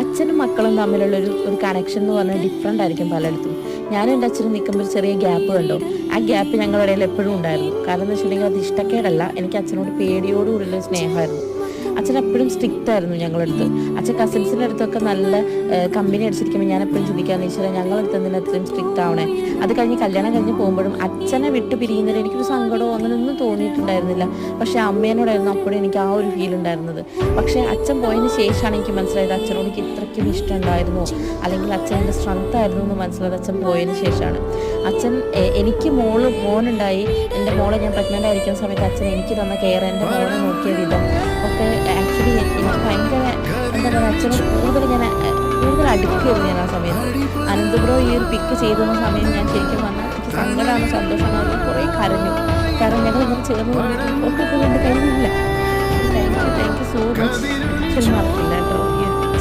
അച്ഛനും മക്കളും തമ്മിലുള്ളൊരു കണക്ഷൻ എന്ന് പറഞ്ഞാൽ ഡിഫറെൻ്റ് ആയിരിക്കും പലയിടത്തും. ഞാനും എൻ്റെ അച്ഛനും നിൽക്കുമ്പോൾ ഒരു ചെറിയ ഗ്യാപ്പ് കണ്ടോ, ആ ഗ്യാപ്പ് ഞങ്ങളുടെ ഇടയിൽ എപ്പോഴും ഉണ്ടായിരുന്നു. കാരണം എന്ന് വെച്ചിട്ടുണ്ടെങ്കിൽ അത് ഇഷ്ടക്കേടല്ല, എനിക്ക് അച്ഛനോട് പേടിയോടുകൂടിയുള്ള സ്നേഹമായിരുന്നു. അച്ഛൻ എപ്പോഴും സ്ട്രിക്റ്റ് ആയിരുന്നു ഞങ്ങളടുത്ത്. അച്ഛൻ കസിൻസിൻ്റെ അടുത്തൊക്കെ നല്ല കമ്പനി അടിച്ചിരിക്കുമ്പോൾ ഞാൻ എപ്പോഴും ചിന്തിക്കാമെന്ന് വെച്ചാൽ ഞങ്ങളടുത്ത് എന്തിനാ അത്രയും സ്ട്രിക്റ്റ് ആവണേ. അത് കഴിഞ്ഞ് കല്യാണം കഴിഞ്ഞ് പോകുമ്പോഴും അച്ഛനെ വിട്ട് പിരിയുന്നതിൽ എനിക്കൊരു സങ്കടമോ അങ്ങനെയൊന്നും തോന്നിയിട്ടുണ്ടായിരുന്നില്ല. പക്ഷേ അമ്മേനോടായിരുന്നു അപ്പോഴും എനിക്ക് ആ ഒരു ഫീൽ ഉണ്ടായിരുന്നത്. പക്ഷേ അച്ഛൻ പോയതിന് ശേഷമാണ് എനിക്ക് മനസ്സിലായത് അച്ഛനോട് എനിക്ക് ഇത്രയ്ക്കും ഇഷ്ടം ഉണ്ടായിരുന്നു, അല്ലെങ്കിൽ അച്ഛൻ്റെ സ്ട്രെങ്ത് ആയിരുന്നു എന്ന് മനസ്സിലായത് അച്ഛൻ പോയതിന് ശേഷമാണ്. അച്ഛൻ എനിക്ക് മോനുണ്ടായി, എൻ്റെ മോളെ ഞാൻ പ്രഗ്നൻ്റ് ആയിരിക്കുന്ന സമയത്ത് അച്ഛൻ എനിക്ക് തന്ന കെയർ, എൻ്റെ മോളെ നോക്കിയ വിധം ഒക്കെ ആക്ച്വലി എനിക്ക് ഭയങ്കര എന്താ പറയുക, അച്ഛനോട് കൂടുതൽ അടുക്കുകയായിരുന്നു ഞാൻ ആ സമയത്ത്. അനന്തപുരം ഈ ഒരു പിക്ക് ചെയ്തുന്ന സമയം ഞാൻ ശരിക്കും പറഞ്ഞാൽ എനിക്ക് സങ്കടമാണ് സന്തോഷമാണ്, അത് കുറേ കരഞ്ഞു. കാരണം ഞങ്ങൾ ഇങ്ങനെ ചേർന്ന് ഒക്കെ കൊണ്ട് കഴിയുന്നില്ല. Thank you so much. ശരി, മറക്കില്ല കേട്ടോ.